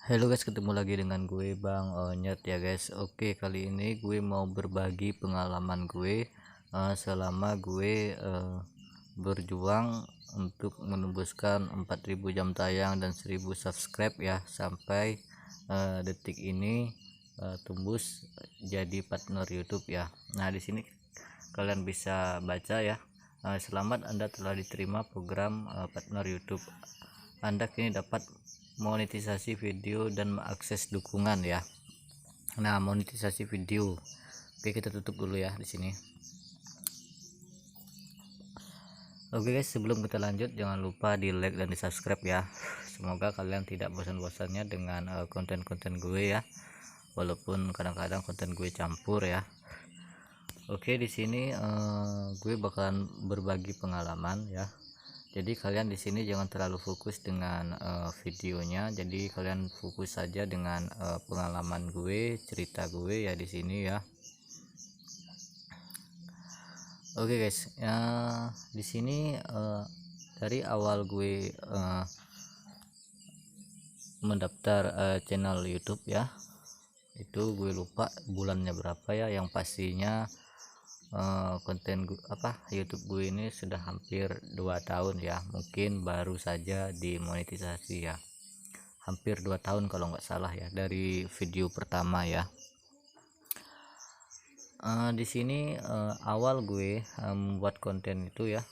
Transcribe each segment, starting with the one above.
Halo guys, ketemu lagi dengan gue Bang Onyet ya guys. Oke, kali ini gue mau berbagi pengalaman gue selama gue berjuang untuk menembuskan 4.000 jam tayang dan 1.000 subscribe ya, sampai detik ini tembus jadi partner YouTube ya. Nah, di sini kalian bisa baca ya. Selamat, Anda telah diterima program partner YouTube. Anda kini dapat monetisasi video dan mengakses dukungan ya. Nah, monetisasi video. Oke, kita tutup dulu ya di sini. Oke guys, sebelum kita lanjut jangan lupa di like dan di subscribe ya. Semoga kalian tidak bosan-bosannya dengan konten-konten gue ya. Walaupun kadang-kadang konten gue campur ya. Oke, di sini gue bakalan berbagi pengalaman ya. Jadi kalian di sini jangan terlalu fokus dengan videonya. Jadi kalian fokus saja dengan pengalaman gue, cerita gue ya di sini ya. Oke guys, ya di sini dari awal gue mendaftar channel YouTube ya. Itu gue lupa bulannya berapa ya, yang pastinya konten YouTube gue ini sudah hampir 2 tahun ya, mungkin baru saja dimonetisasi ya, hampir 2 tahun kalau nggak salah ya dari video pertama ya. Di sini awal gue membuat konten itu ya,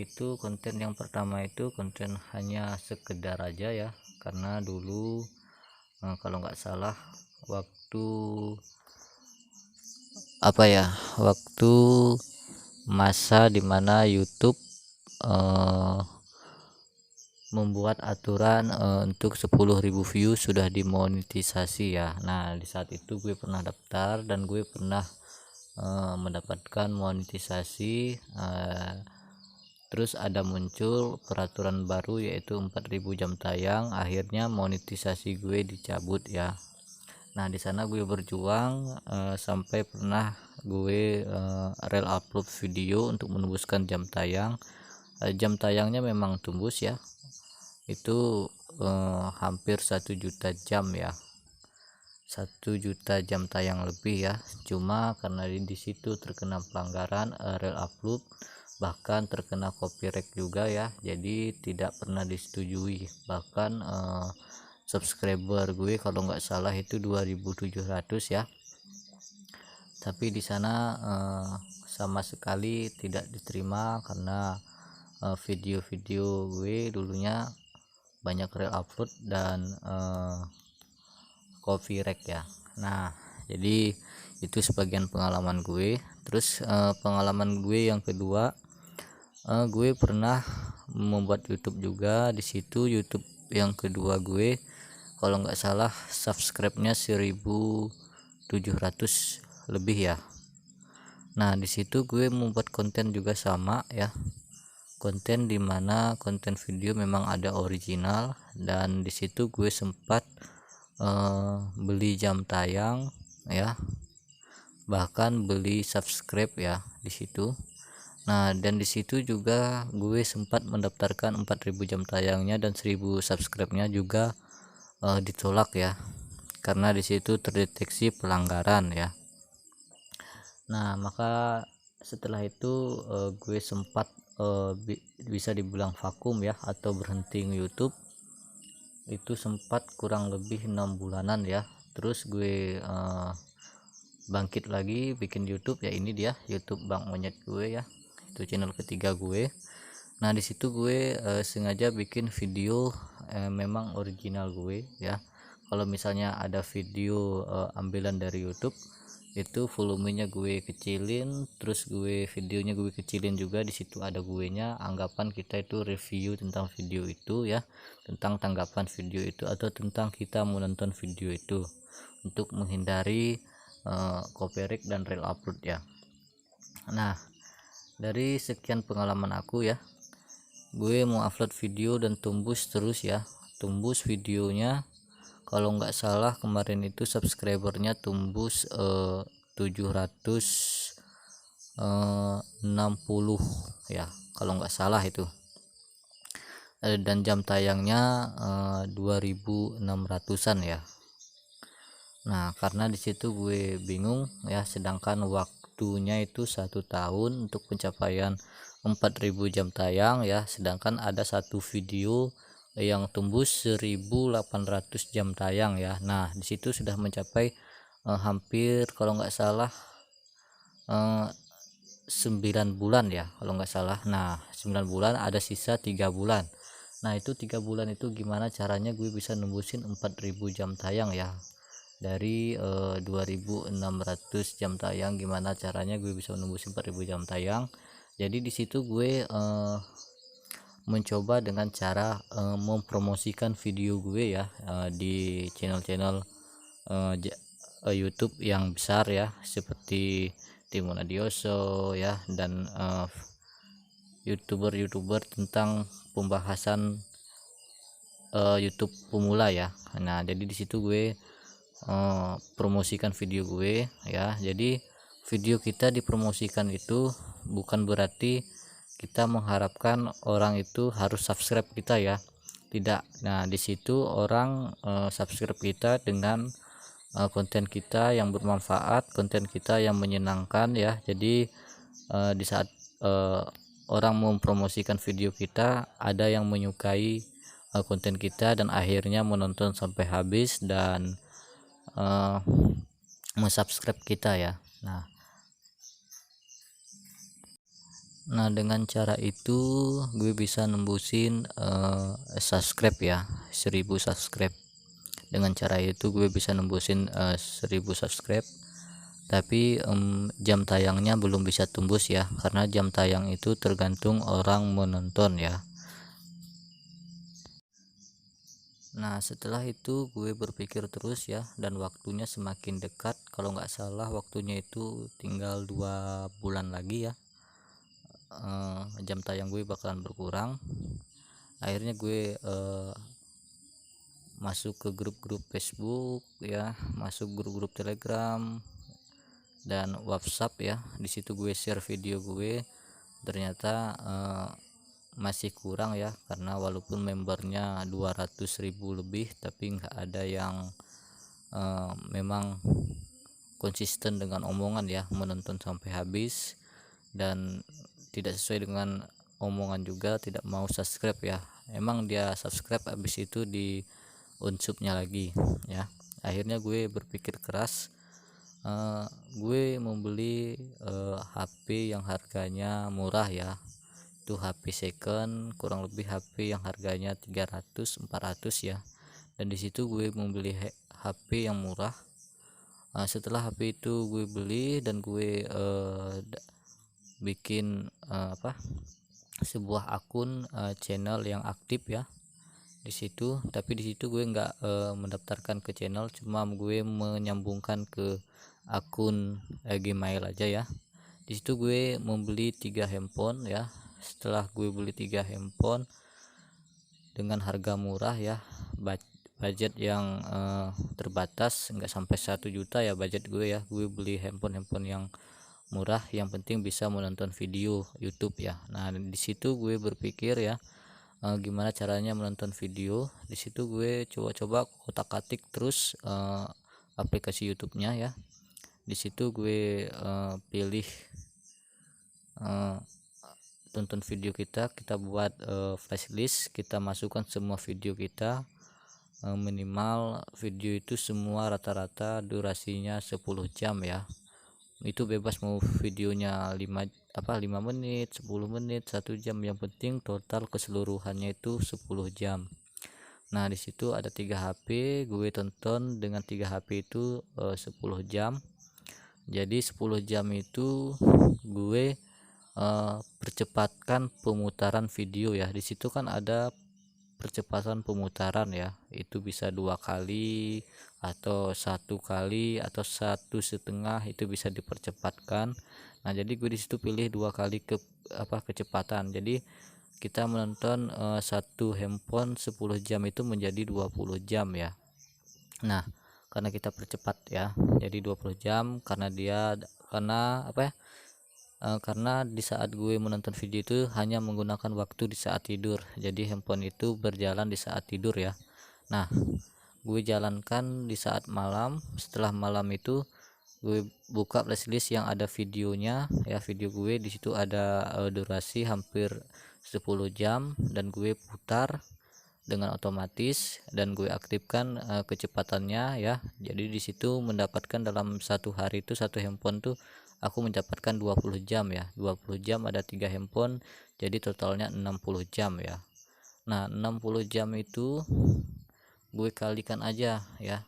itu konten yang pertama itu konten hanya sekedar aja ya, karena dulu kalau nggak salah waktu waktu masa dimana YouTube eh, membuat aturan untuk 10.000 view sudah dimonetisasi ya. Nah, di saat itu gue pernah daftar dan gue pernah mendapatkan monetisasi, terus ada muncul peraturan baru yaitu 4.000 jam tayang, akhirnya monetisasi gue dicabut ya. Nah, di sana gue berjuang sampai pernah gue rel upload video untuk menembuskan jam tayang. Jam tayangnya memang tembus ya, itu hampir 1 juta jam ya, 1 juta jam tayang lebih ya. Cuma karena di situ terkena pelanggaran rel upload, bahkan terkena copyright juga ya, jadi tidak pernah disetujui. Bahkan subscriber gue kalau nggak salah itu 2.700 ya, tapi di sana sama sekali tidak diterima karena video-video gue dulunya banyak re-upload dan copyright ya. Nah, jadi itu sebagian pengalaman gue. Terus pengalaman gue yang kedua, gue pernah membuat YouTube juga. Di situ YouTube yang kedua gue kalau nggak salah subscribe-nya 1.700 lebih ya. Nah, di situ gue membuat konten juga sama ya, konten dimana konten video memang ada original, dan di situ gue sempat beli jam tayang ya, bahkan beli subscribe ya di situ. Nah, dan di situ juga gue sempat mendaftarkan 4.000 jam tayangnya dan 1.000 subscribe-nya juga ditolak ya, karena di situ terdeteksi pelanggaran ya. Nah, maka setelah itu gue sempat bisa dibilang vakum ya, atau berhenti YouTube. Itu sempat kurang lebih 6 bulanan ya. Terus gue bangkit lagi bikin YouTube ya, ini dia YouTube Bang Monyet gue ya, itu channel ketiga gue. Nah, di situ gue sengaja bikin video memang original gue ya. Kalau misalnya ada video ambilan dari YouTube, itu volumenya gue kecilin, terus videonya gue kecilin juga. Di situ ada gue nya, anggapan kita itu review tentang video itu ya, tentang tanggapan video itu, atau tentang kita menonton video itu, untuk menghindari copyright dan rel upload ya. Nah, dari sekian pengalaman aku ya, gue mau upload video dan tembus terus ya, tembus videonya. Kalau nggak salah kemarin itu subscribernya tembus 760 ya, kalau nggak salah itu. dan jam tayangnya 2600-an ya. Nah, karena di situ gue bingung ya, sedangkan waktunya itu 1 tahun untuk pencapaian 4000 jam tayang ya, sedangkan ada satu video yang tembus 1800 jam tayang ya. Nah, di situ sudah mencapai hampir kalau nggak salah 9 bulan ya kalau nggak salah. Nah, 9 bulan, ada sisa 3 bulan. Nah, itu 3 bulan itu gimana caranya gue bisa nembusin 4000 jam tayang ya, dari 2600 jam tayang. Gimana caranya gue bisa nembusin 4000 jam tayang? Jadi di situ gue mencoba dengan cara mempromosikan video gue ya, di channel-channel YouTube yang besar ya, seperti Timo Nadioso ya, dan youtuber tentang pembahasan YouTube pemula ya. Nah, jadi di situ gue promosikan video gue ya. Jadi video kita dipromosikan itu bukan berarti kita mengharapkan orang itu harus subscribe kita ya, tidak. Nah, di situ orang subscribe kita dengan konten kita yang bermanfaat, konten kita yang menyenangkan ya. Jadi di saat orang mempromosikan video kita, ada yang menyukai konten kita dan akhirnya menonton sampai habis dan mensubscribe kita ya. Nah, dengan cara itu gue bisa nembusin subscribe ya, 1000 subscribe. Dengan cara itu gue bisa nembusin 1000 subscribe, tapi jam tayangnya belum bisa tembus ya, karena jam tayang itu tergantung orang menonton ya. Nah, setelah itu gue berpikir terus ya, dan waktunya semakin dekat. Kalau nggak salah waktunya itu tinggal 2 bulan lagi ya, jam tayang gue bakalan berkurang. Akhirnya gue masuk ke grup-grup Facebook ya, masuk grup-grup Telegram dan WhatsApp ya. Di situ gue share video gue, ternyata masih kurang ya, karena walaupun membernya 200.000 lebih, tapi nggak ada yang memang konsisten dengan omongan ya, menonton sampai habis, dan tidak sesuai dengan omongan juga tidak mau subscribe ya. Emang dia subscribe, habis itu di unsubnya lagi ya. Akhirnya gue berpikir keras, gue membeli HP yang harganya murah ya. Itu HP second, kurang lebih HP yang harganya 300-400 ya. Dan di situ gue membeli HP yang murah. Setelah HP itu gue beli dan gue bikin sebuah akun channel yang aktif ya di situ. Tapi di situ gue nggak mendaftarkan ke channel, cuma gue menyambungkan ke akun Gmail aja ya. Di situ gue membeli 3 handphone ya. Setelah gue beli 3 handphone dengan harga murah ya, budget yang terbatas, nggak sampai 1 juta ya budget gue ya. Gue beli handphone yang murah, yang penting bisa menonton video YouTube ya. Nah, di situ gue berpikir ya, gimana caranya menonton video. Di situ gue coba-coba kotak-katik terus aplikasi YouTube-nya ya. Di situ gue pilih tonton video kita buat flashlist, kita masukkan semua video kita, minimal video itu semua rata-rata durasinya 10 jam ya. Itu bebas mau videonya 5 menit, 10 menit, 1 jam, yang penting total keseluruhannya itu 10 jam. Nah, di situ ada 3 HP, gue tonton dengan 3 HP itu 10 jam. Jadi 10 jam itu gue percepatkan pemutaran video ya. Di situ kan ada percepatan pemutaran ya, itu bisa 2 kali atau 1 kali atau 1,5, itu bisa dipercepatkan. Nah, jadi gue di situ pilih 2 kali kecepatan. Jadi kita menonton satu handphone 10 jam itu menjadi 20 jam ya. Nah, karena kita percepat ya, jadi 20 jam, karena karena di saat gue menonton video itu hanya menggunakan waktu di saat tidur, jadi handphone itu berjalan di saat tidur ya. Nah, gue jalankan di saat malam. Setelah malam itu gue buka playlist yang ada videonya ya, video gue di situ ada durasi hampir 10 jam, dan gue putar dengan otomatis dan gue aktifkan kecepatannya ya. Jadi di situ mendapatkan dalam satu hari itu satu handphone tuh aku mendapatkan 20 jam ya. 20 jam ada 3 handphone, jadi totalnya 60 jam ya. Nah, 60 jam itu gue kalikan aja ya,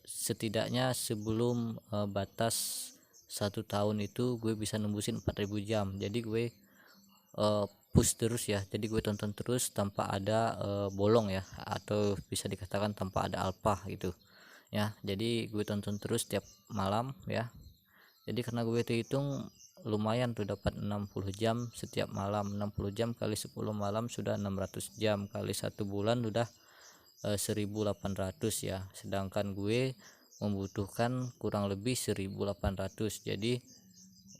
setidaknya sebelum batas 1 tahun itu gue bisa nembusin 4000 jam. Jadi gue push terus ya, jadi gue tonton terus tanpa ada bolong ya, atau bisa dikatakan tanpa ada alpha gitu ya. Jadi gue tonton terus tiap malam ya. Jadi karena gue hitung lumayan tuh dapat 60 jam setiap malam. 60 jam kali 10 malam sudah 600 jam, kali 1 bulan udah 1800 ya. Sedangkan gue membutuhkan kurang lebih 1800. Jadi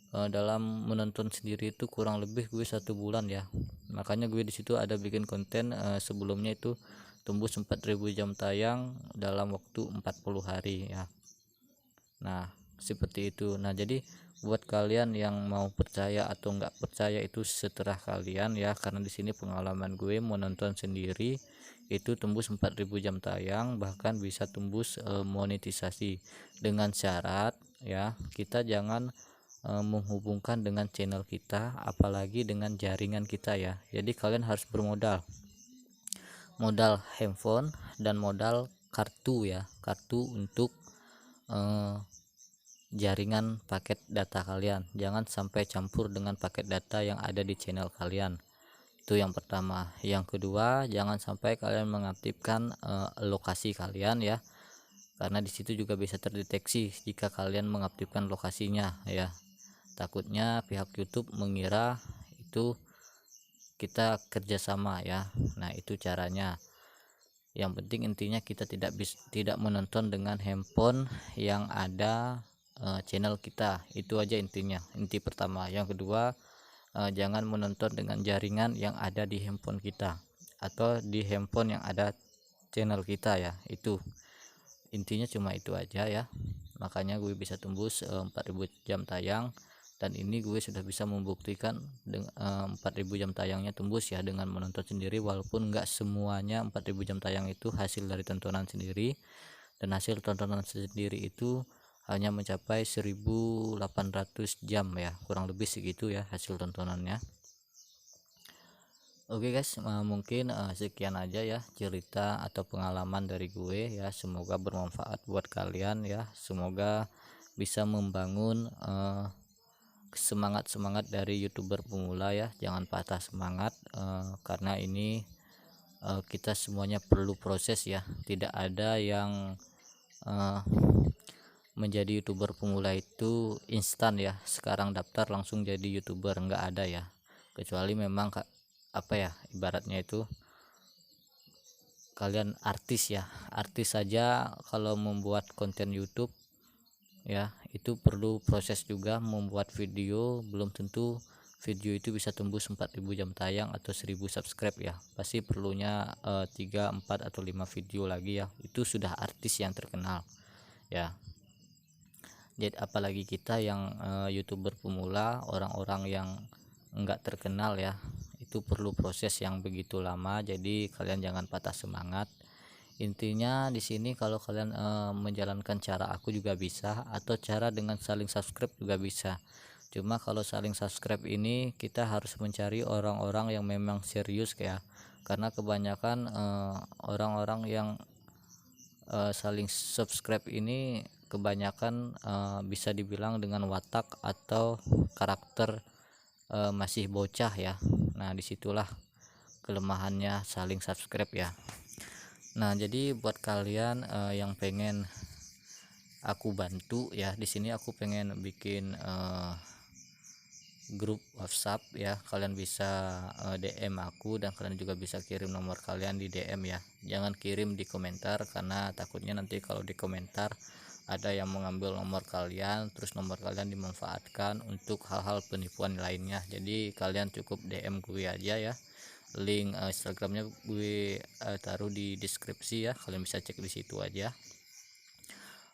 dalam menonton sendiri itu kurang lebih gue 1 bulan ya. Makanya gue di situ ada bikin konten sebelumnya itu tembus 4000 jam tayang dalam waktu 40 hari ya. Nah, seperti itu. Nah, jadi buat kalian yang mau percaya atau nggak percaya itu seterah kalian ya, karena di sini pengalaman gue menonton sendiri itu tembus 4000 jam tayang, bahkan bisa tembus monetisasi dengan syarat ya kita jangan menghubungkan dengan channel kita, apalagi dengan jaringan kita ya. Jadi kalian harus modal handphone dan modal kartu ya, kartu untuk jaringan paket data kalian. Jangan sampai campur dengan paket data yang ada di channel kalian. Itu yang pertama. Yang kedua, jangan sampai kalian mengaktifkan lokasi kalian ya, karena disitu juga bisa terdeteksi jika kalian mengaktifkan lokasinya ya. Takutnya pihak YouTube mengira itu kita kerjasama ya. Nah, itu caranya. Yang penting intinya kita tidak menonton dengan handphone yang ada channel kita. Itu aja intinya, inti pertama. Yang kedua, jangan menonton dengan jaringan yang ada di handphone kita atau di handphone yang ada channel kita ya. Itu intinya, cuma itu aja ya. Makanya gue bisa tembus 4000 jam tayang, dan ini gue sudah bisa membuktikan 4000 jam tayangnya tembus ya dengan menonton sendiri, walaupun enggak semuanya 4000 jam tayang itu hasil dari tontonan sendiri, dan hasil tontonan sendiri itu hanya mencapai 1800 jam ya, kurang lebih segitu ya hasil tontonannya. Oke guys, mungkin sekian aja ya cerita atau pengalaman dari gue ya. Semoga bermanfaat buat kalian ya. Semoga bisa membangun semangat dari YouTuber pemula ya. Jangan patah semangat, karena ini kita semuanya perlu proses ya. Tidak ada yang menjadi YouTuber pemula itu instan ya. Sekarang daftar langsung jadi YouTuber, nggak ada ya. Kecuali memang apa ya, ibaratnya itu kalian artis ya. Artis saja kalau membuat konten YouTube ya itu perlu proses juga. Membuat video belum tentu video itu bisa tembus 4000 jam tayang atau 1000 subscribe ya. Pasti perlunya 3, 4 atau 5 video lagi ya. Itu sudah artis yang terkenal ya. Jadi apalagi kita yang YouTuber pemula, orang-orang yang enggak terkenal ya, itu perlu proses yang begitu lama. Jadi kalian jangan patah semangat. Intinya di sini kalau kalian menjalankan cara aku juga bisa, atau cara dengan saling subscribe juga bisa. Cuma kalau saling subscribe ini kita harus mencari orang-orang yang memang serius ya, karena kebanyakan orang-orang yang saling subscribe ini kebanyakan bisa dibilang dengan watak atau karakter masih bocah ya. Nah, disitulah kelemahannya saling subscribe ya. Nah, jadi buat kalian yang pengen aku bantu ya, di sini aku pengen bikin grup WhatsApp ya. Kalian bisa DM aku, dan kalian juga bisa kirim nomor kalian di DM ya. Jangan kirim di komentar, karena takutnya nanti kalau di komentar ada yang mengambil nomor kalian, terus nomor kalian dimanfaatkan untuk hal-hal penipuan lainnya. Jadi kalian cukup DM gue aja ya. Link Instagramnya gue taruh di deskripsi ya, kalian bisa cek di situ aja.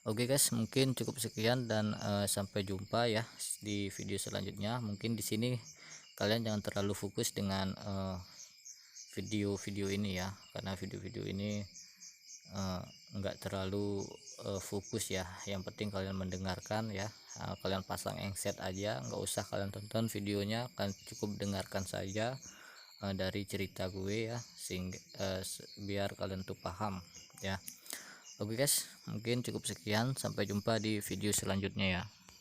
Oke guys, mungkin cukup sekian dan sampai jumpa ya di video selanjutnya. Mungkin di sini kalian jangan terlalu fokus dengan video-video ini ya, karena video-video ini enggak terlalu fokus ya. Yang penting kalian mendengarkan ya. Kalian pasang engset aja, nggak usah kalian tonton videonya, kalian cukup dengarkan saja dari cerita gue ya, sehingga biar kalian tuh paham ya. Oke guys, mungkin cukup sekian, sampai jumpa di video selanjutnya ya.